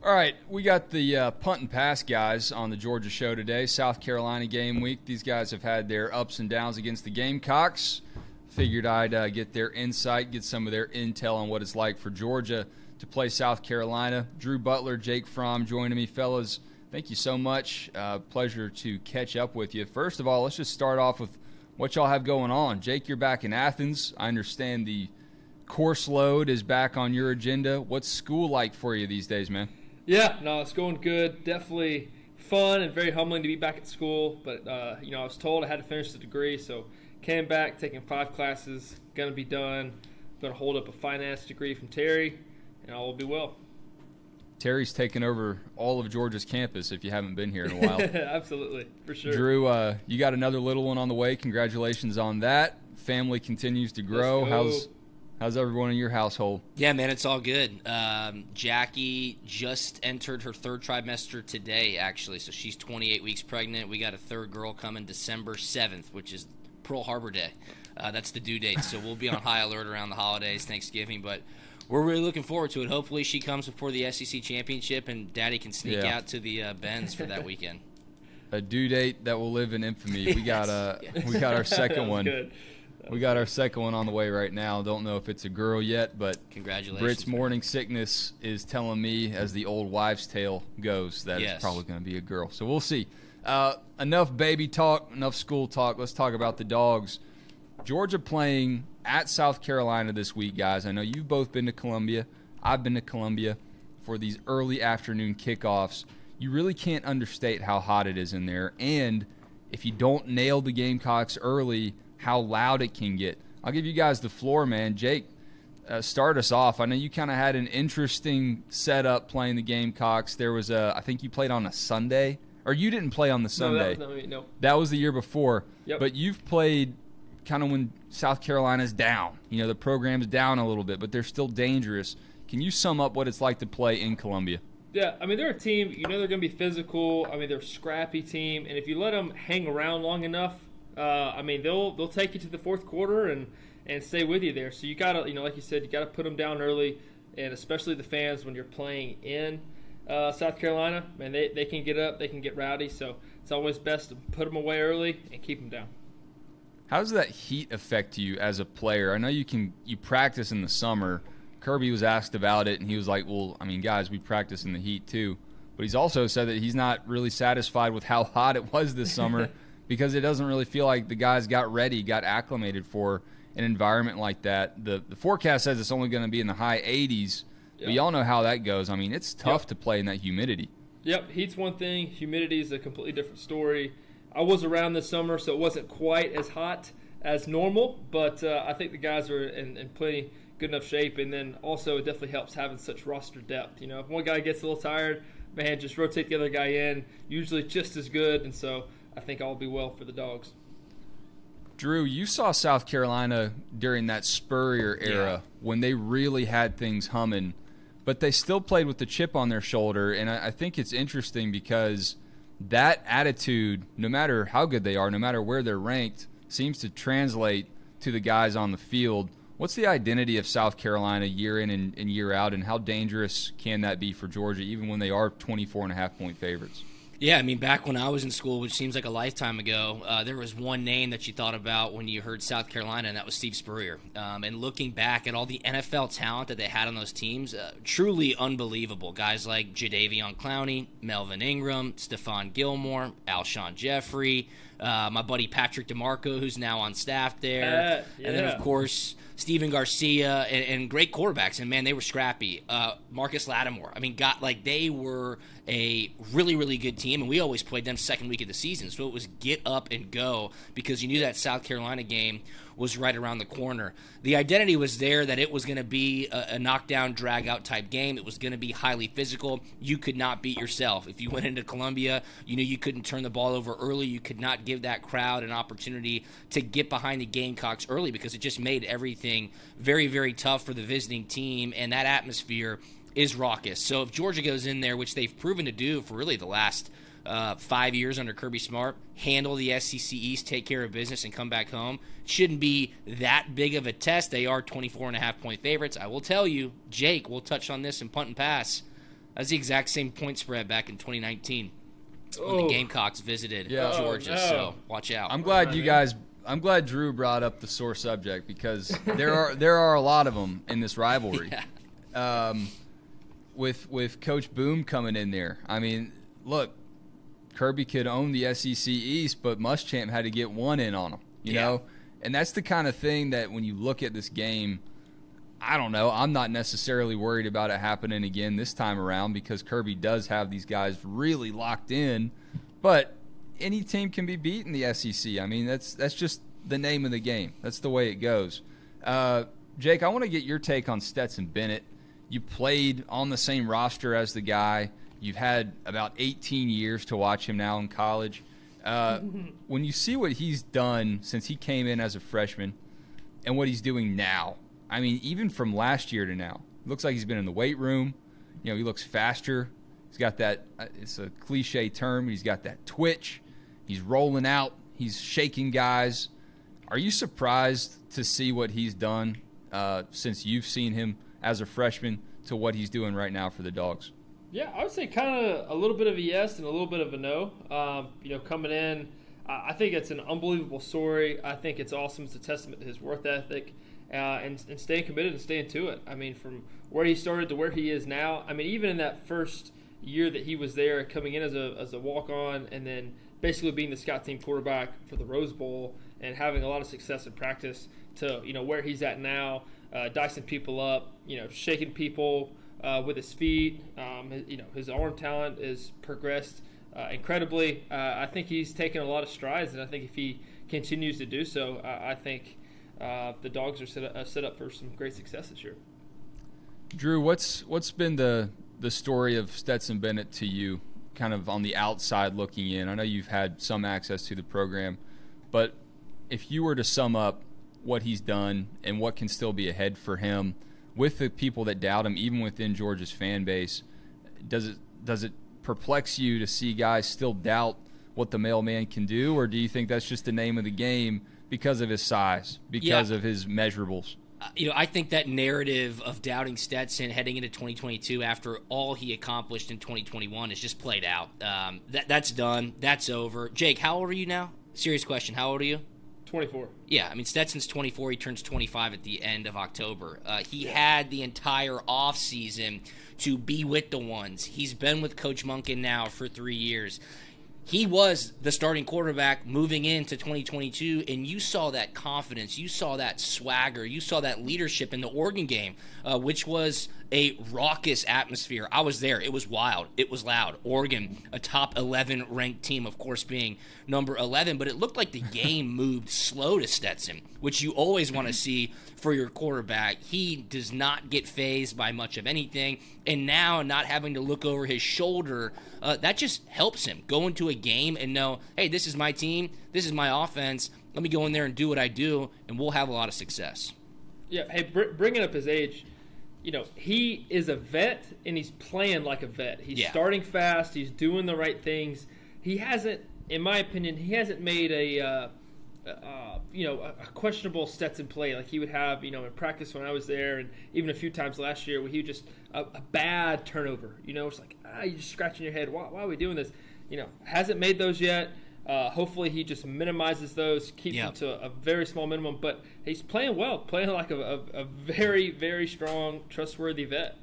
All right, we got the punt and pass guys on the Georgia show today. South Carolina game week. These guys have had their ups and downs against the Gamecocks. Figured I'd get their insight, get some of their intel on what it's like for Georgia to play South Carolina. Drew Butler, Jake Fromm joining me. Fellas, thank you so much. Pleasure to catch up with you. First of all, let's just start off with what y'all have going on. Jake, you're back in Athens. I understand the course load is back on your agenda. What's school like for you these days, man? Yeah, no, it's going good. Definitely fun and very humbling to be back at school. But, I was told I had to finish the degree, so came back, taking 5 classes, going to be done. Going to hold up a finance degree from Terry, and all will be well. Terry's taken over all of Georgia's campus if you haven't been here in a while. Absolutely, for sure. Drew, you got another little one on the way. Congratulations on that. Family continues to grow. How's everyone in your household? Yeah, man, it's all good. Jackie just entered her 3rd trimester today, actually, so she's 28 weeks pregnant. We got a 3rd girl coming December 7th, which is Pearl Harbor Day. That's the due date, so we'll be on high alert around the holidays, Thanksgiving, but we're really looking forward to it. Hopefully she comes before the SEC championship and Daddy can sneak out to the Benz for that weekend. A due date that will live in infamy. We got our second one. Good. We got our second one on the way right now. Don't know if it's a girl yet, but congratulations. Britt's morning sickness is telling me, as the old wives' tale goes, that it's probably going to be a girl. So we'll see. Enough baby talk, enough school talk. Let's talk about the Dogs. Georgia playing at South Carolina this week, guys. I know you've both been to Colombia. I've been to Colombia for these early afternoon kickoffs. You really can't understate how hot it is in there. And if you don't nail the Gamecocks early, how loud it can get. I'll give you guys the floor, man. Jake, start us off. I know you kind of had an interesting setup playing the Gamecocks. There was I think you played on a Sunday. Or you didn't play on the Sunday. No. That was the year before. Yep. But you've played kind of when South Carolina's down. You know, the program's down a little bit, but they're still dangerous. Can you sum up what it's like to play in Colombia? Yeah, I mean, they're a team, they're going to be physical. I mean, they're a scrappy team. And if you let them hang around long enough, they'll take you to the 4th quarter and stay with you there. So you got to, like you said, you got to put them down early, and especially the fans when you're playing in South Carolina, man, they can get up, they can get rowdy. So it's always best to put them away early and keep them down. How does that heat affect you as a player? I know you practice in the summer. Kirby was asked about it, and he was like, well, I mean, guys, we practice in the heat too. But he's also said that he's not really satisfied with how hot it was this summer because it doesn't really feel like the guys got ready, got acclimated for an environment like that. The forecast says it's only going to be in the high 80s, but y'all know how that goes. I mean, it's tough to play in that humidity. Yep, heat's one thing. Humidity is a completely different story. I was around this summer, so it wasn't quite as hot as normal, but I think the guys are in plenty good enough shape, and then also it definitely helps having such roster depth. If one guy gets a little tired, man, just rotate the other guy in, usually just as good, and so I think all will be well for the Dogs. Drew, you saw South Carolina during that Spurrier era when they really had things humming, but they still played with the chip on their shoulder, and I think it's interesting because that attitude, no matter how good they are, no matter where they're ranked, seems to translate to the guys on the field. What's the identity of South Carolina year in and year out, and how dangerous can that be for Georgia, even when they are 24.5-point favorites? Yeah, I mean, back when I was in school, which seems like a lifetime ago, there was one name that you thought about when you heard South Carolina, and that was Steve Spurrier. And looking back at all the NFL talent that they had on those teams, truly unbelievable. Guys like Jadeveon Clowney, Melvin Ingram, Stephon Gilmore, Alshon Jeffrey, my buddy Patrick DeMarco, who's now on staff there. And then, of course, Steven Garcia, and great quarterbacks. And, man, they were scrappy. Marcus Lattimore. I mean, they were a really, really good team, and we always played them second week of the season. So it was get up and go because you knew that South Carolina game was right around the corner. The identity was there that it was going to be a knockdown, drag-out type game. It was going to be highly physical. You could not beat yourself. If you went into Columbia, you knew you couldn't turn the ball over early. You could not give that crowd an opportunity to get behind the Gamecocks early because it just made everything very, very tough for the visiting team, and that atmosphere is raucous. So if Georgia goes in there, which they've proven to do for really the last 5 years under Kirby Smart, handle the SEC East, take care of business, and come back home, shouldn't be that big of a test. They are 24.5-point favorites. I will tell you, Jake, we'll touch on this in punt and pass. That's the exact same point spread back in 2019 when the Gamecocks visited Georgia. So watch out. I'm glad Drew brought up the sore subject because there are a lot of them in this rivalry. With Coach Boom coming in there. I mean, look, Kirby could own the SEC East, but Muschamp had to get one in on him, you know? And that's the kind of thing that when you look at this game, I don't know, I'm not necessarily worried about it happening again this time around because Kirby does have these guys really locked in, but any team can be beat in the SEC. I mean, that's just the name of the game. That's the way it goes. Jake, I want to get your take on Stetson Bennett. You played on the same roster as the guy. You've had about 18 years to watch him now in college. When you see what he's done since he came in as a freshman and what he's doing now, I mean, even from last year to now, it looks like he's been in the weight room. You know, he looks faster. He's got that, it's a cliche term, but he's got that twitch. He's rolling out. He's shaking guys. Are you surprised to see what he's done since you've seen him as a freshman to what he's doing right now for the Dogs? Yeah, I would say kind of a little bit of a yes and a little bit of a no. Coming in, I think it's an unbelievable story. I think it's awesome. It's a testament to his work ethic and staying committed and staying to it. I mean, from where he started to where he is now, I mean, even in that first year that he was there, coming in as a walk-on and then basically being the scout team quarterback for the Rose Bowl and having a lot of success in practice to, where he's at now, dicing people up, shaking people with his feet. His arm talent is progressed incredibly. I think he's taken a lot of strides, and I think if he continues to do so, I think the Dogs are set up for some great success this year. Drew, what's been the story of Stetson Bennett to you, kind of on the outside looking in? I know you've had some access to the program, but if you were to sum up what he's done and what can still be ahead for him with the people that doubt him, even within Georgia's fan base, does it perplex you to see guys still doubt what the mailman can do, or do you think that's just the name of the game because of his size, because of his measurables? I think that narrative of doubting Stetson heading into 2022 after all he accomplished in 2021 is just played out. That's done. That's over. Jake, how old are you now? Serious question. How old are you? 24. Yeah, I mean, Stetson's 24. He turns 25 at the end of October. He had the entire offseason to be with the ones. He's been with Coach Monken now for 3 years. He was the starting quarterback moving into 2022, and you saw that confidence. You saw that swagger. You saw that leadership in the Oregon game, which was a raucous atmosphere. I was there. It was wild. It was loud. Oregon, a top 11 ranked team, of course, being number 11, but it looked like the game moved slow to Stetson, which you always want to see for your quarterback. He does not get fazed by much of anything, and now not having to look over his shoulder, that just helps him go into a game and know, hey, this is my team, this is my offense, let me go in there and do what I do, and we'll have a lot of success. Yeah, hey, bringing up his age, he is a vet, and he's playing like a vet. He's starting fast, he's doing the right things. He hasn't, in my opinion, made a questionable Stetson play like he would have, in practice when I was there, and even a few times last year where he would just a bad turnover. It's like, you're just scratching your head. Why are we doing this? Hasn't made those yet. Hopefully he just minimizes those, keeps them to a very small minimum. But he's playing well, playing like a very, very strong, trustworthy vet.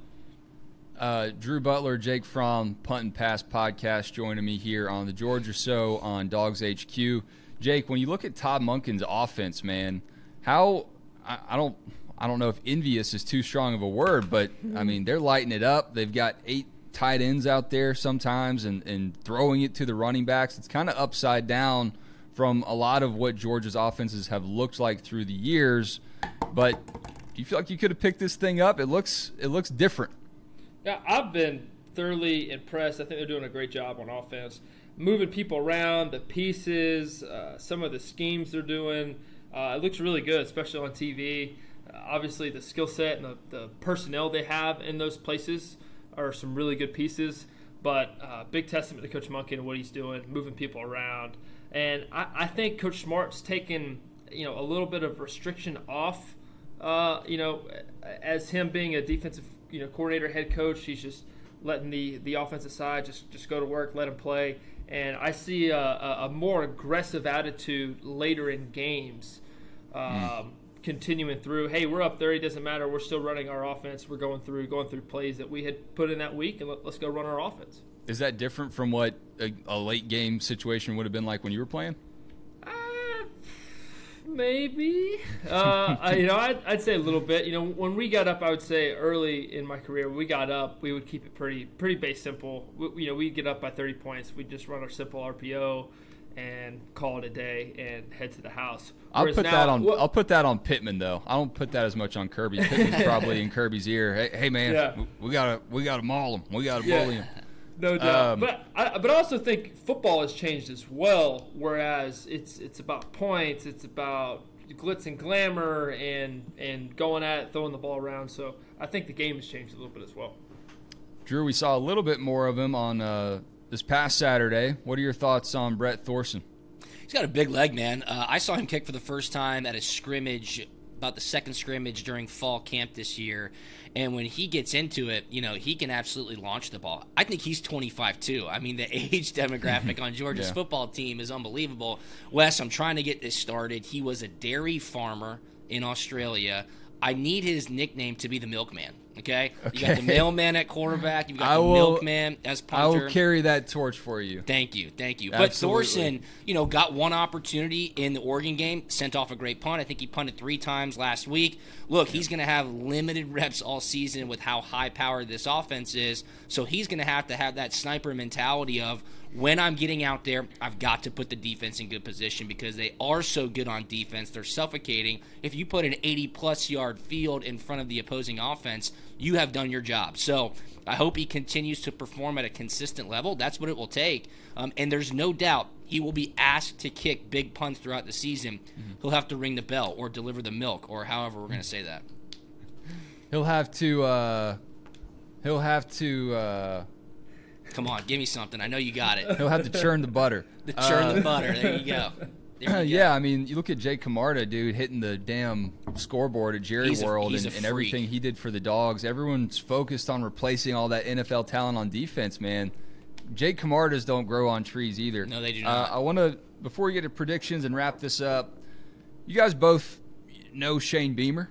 Drew Butler, Jake Fromm, Punt and Pass podcast joining me here on the Georgia Show on DawgsHQ. Jake, when you look at Todd Monken's offense, man, how I don't know if envious is too strong of a word, but I mean, they're lighting it up. They've got 8 tight ends out there sometimes and throwing it to the running backs. It's kind of upside down from a lot of what Georgia's offenses have looked like through the years. But do you feel like you could have picked this thing up? It looks different. Yeah, I've been thoroughly impressed. I think they're doing a great job on offense, moving people around, the pieces, some of the schemes they're doing. It looks really good, especially on TV. Obviously, the skill set and the personnel they have in those places are some really good pieces. But big testament to Coach Monken and what he's doing, moving people around. And I think Coach Smart's taken a little bit of restriction off. As him being a defensive coordinator, head coach, he's just letting the offensive side just go to work, let them play. And I see a more aggressive attitude later in games, continuing through. Hey, we're up 30, doesn't matter. We're still running our offense. We're going through plays that we had put in that week, and let's go run our offense. Is that different from what a late game situation would have been like when you were playing? Maybe. I'd say a little bit. When we got up, I would say early in my career, when we got up, we would keep it pretty base simple. We'd get up by 30 points. We'd just run our simple RPO and call it a day and head to the house. I'll put that on Pittman though. I don't put that as much on Kirby. Pittman's probably in Kirby's ear. Hey man, we gotta maul him. We gotta bully him. No doubt. But I also think football has changed as well, whereas it's about points, it's about glitz and glamour and going at it, throwing the ball around. So I think the game has changed a little bit as well. Drew, we saw a little bit more of him on this past Saturday. What are your thoughts on Brett Thorson? He's got a big leg, man. I saw him kick for the first time at a scrimmage, about the second scrimmage during fall camp this year. And when he gets into it, he can absolutely launch the ball. I think he's 25 too. I mean, the age demographic on Georgia's football team is unbelievable. Wes, I'm trying to get this started. He was a dairy farmer in Australia. I need his nickname to be the milkman. Okay? You got the mailman at quarterback. You got the milkman as punter. I will carry that torch for you. Thank you. Absolutely. But Thorson, got one opportunity in the Oregon game, sent off a great punt. I think he punted 3 times last week. Look, he's going to have limited reps all season with how high-powered this offense is, so he's going to have that sniper mentality of, when I'm getting out there, I've got to put the defense in good position because they are so good on defense. They're suffocating. If you put an 80-plus yard field in front of the opposing offense, you have done your job. So I hope he continues to perform at a consistent level. That's what it will take. And there's no doubt he will be asked to kick big punts throughout the season. Mm-hmm. He'll have to ring the bell or deliver the milk or however we're going to say that. He'll have to Come on, give me something. I know you got it. He'll have to churn the butter. Churn the butter. There you go. Yeah, I mean, you look at Jake Camarda, dude, hitting the damn scoreboard at Jerry World and everything he did for the Dogs. Everyone's focused on replacing all that NFL talent on defense, man. Jake Camardas don't grow on trees either. No, they do not. I want to, before we get to predictions and wrap this up, you guys both know Shane Beamer.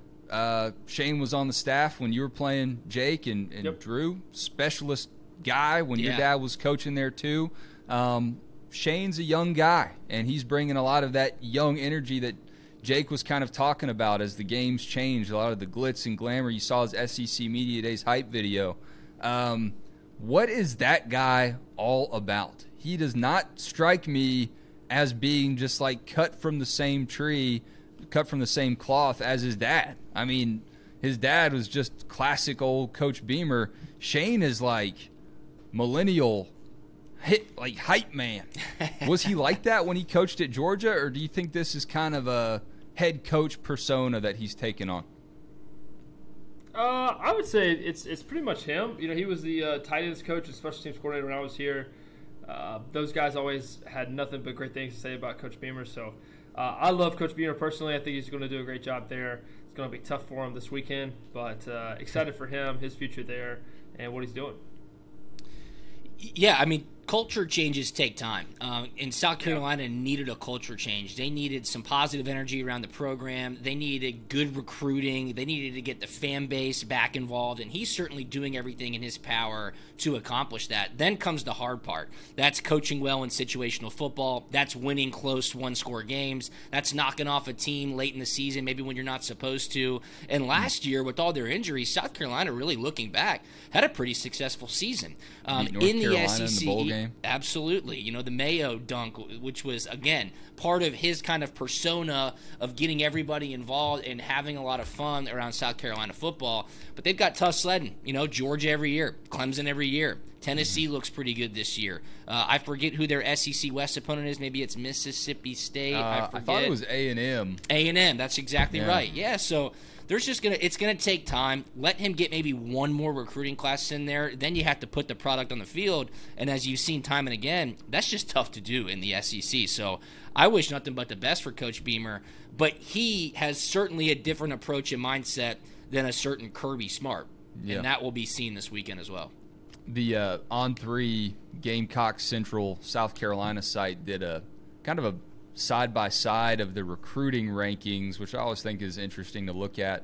Shane was on the staff when you were playing Jake and Drew, specialist guy when your dad was coaching there too. Shane's a young guy, and he's bringing a lot of that young energy that Jake was kind of talking about as the game's changed, a lot of the glitz and glamour. You saw his SEC Media Days hype video. What is that guy all about? He does not strike me as being just like cut from the same tree, cut from the same cloth as his dad. I mean, his dad was just classic old Coach Beamer. Shane is like millennial hype man. Was he like that when he coached at Georgia, or do you think this is kind of a head coach persona that he's taken on? I would say it's pretty much him. He was the tight ends coach and special teams coordinator when I was here. Those guys always had nothing but great things to say about Coach Beamer. So I love Coach Beamer personally. I think he's going to do a great job there. It's going to be tough for him this weekend, but excited for him, his future there, and what he's doing. Yeah, I mean, culture changes take time. And South Carolina needed a culture change. They needed some positive energy around the program. They needed good recruiting. They needed to get the fan base back involved, and he's certainly doing everything in his power to accomplish that. Then comes the hard part. That's coaching well in situational football. That's winning close one-score games. That's knocking off a team late in the season, maybe when you're not supposed to. And last year, with all their injuries, South Carolina, really looking back, had a pretty successful season. In the SEC, in the bowl game. Absolutely. The Mayo dunk, which was, again, part of his kind of persona of getting everybody involved and having a lot of fun around South Carolina football. But they've got tough sledding. Georgia every year, Clemson every year. Tennessee looks pretty good this year. I forget who their SEC West opponent is. Maybe it's Mississippi State. I thought it was A&M. A&M, that's exactly right. Yeah, so it's gonna take time. Let him get maybe one more recruiting class in there. Then you have to put the product on the field. And as you've seen time and again, that's just tough to do in the SEC. So I wish nothing but the best for Coach Beamer. But he has certainly a different approach and mindset than a certain Kirby Smart. Yeah. And that will be seen this weekend as well. the On3 Gamecock Central South Carolina site did a kind of a side-by-side of the recruiting rankings, which I always think is interesting to look at.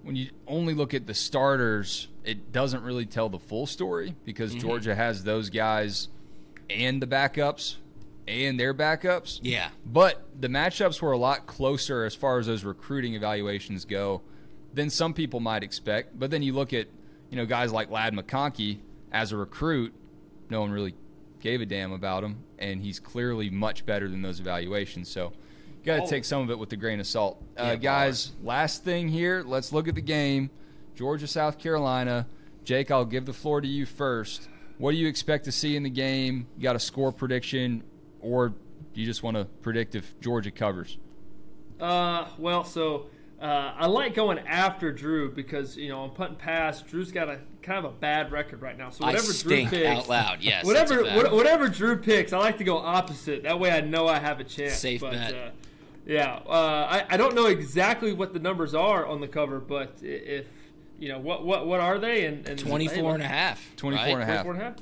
When you only look at the starters, it doesn't really tell the full story because Georgia has those guys and the backups and their backups. Yeah. But the matchups were a lot closer as far as those recruiting evaluations go than some people might expect. But then you look at, guys like Ladd McConkey as a recruit, no one really gave a damn about him, and he's clearly much better than those evaluations. So you got to take some of it with a grain of salt. Guys, last thing here, let's look at the game. Georgia, South Carolina. Jake, I'll give the floor to you first. What do you expect to see in the game? You got a score prediction, or do you just want to predict if Georgia covers? I like going after Drew because, on punt and pass, Drew's got a kind of a bad record right now. So whatever Drew picks, out loud, yes. Whatever Drew picks, I like to go opposite. That way I know I have a chance. Safe bet. I don't know exactly what the numbers are on the cover, but if what are they? And 24 and a half. 24 and a half. 24 and a half.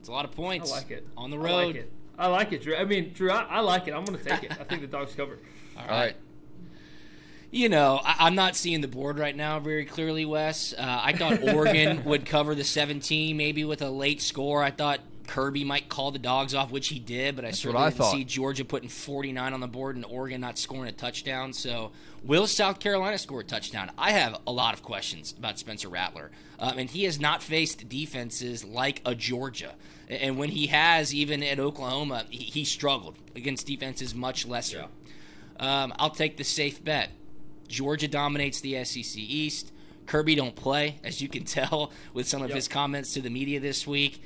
It's a lot of points. I like it. On the road. I like it, Drew. I mean, Drew, I like it. I'm going to take it. I think the Dogs cover. All right. I'm not seeing the board right now very clearly, Wes. I thought Oregon would cover the 17, maybe with a late score. I thought Kirby might call the Dogs off, which he did, but I certainly didn't see Georgia putting 49 on the board and Oregon not scoring a touchdown. So will South Carolina score a touchdown? I have a lot of questions about Spencer Rattler. And he has not faced defenses like a Georgia. And when he has, even at Oklahoma, he struggled against defenses much lesser. Yeah. I'll take the safe bet. Georgia dominates the SEC East. Kirby don't play, as you can tell with some of his comments to the media this week.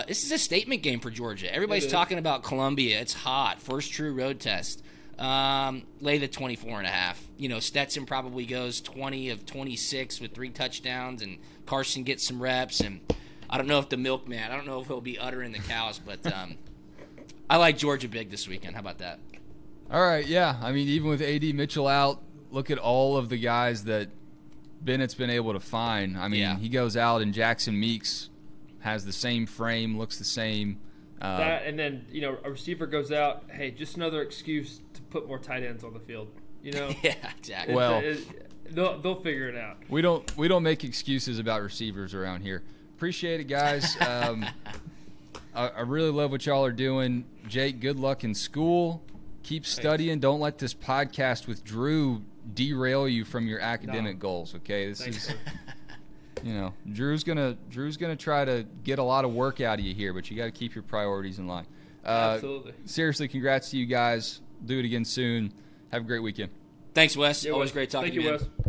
This is a statement game for Georgia. Everybody's talking about Colombia. It's hot. First true road test. Lay the 24.5. Stetson probably goes 20 of 26 with 3 touchdowns, and Carson gets some reps. And I don't know if the milkman, I don't know if he'll be uttering the cows, but I like Georgia big this weekend. How about that? All right, yeah. I mean, even with A.D. Mitchell out, look at all of the guys that Bennett's been able to find. I mean, he goes out and Jackson Meeks has the same frame, looks the same. And then, a receiver goes out, hey, just another excuse to put more tight ends on the field. Yeah, exactly. They'll figure it out. We don't make excuses about receivers around here. Appreciate it, guys. I really love what y'all are doing. Jake, good luck in school. Keep studying. Thanks. Don't let this podcast with Drew derail you from your academic goals. Okay, Drew's gonna try to get a lot of work out of you here, but you got to keep your priorities in line. Absolutely. Seriously, congrats to you guys. Do it again soon. Have a great weekend. Thanks, Wes. Always great talking to you. Thank you, Wes.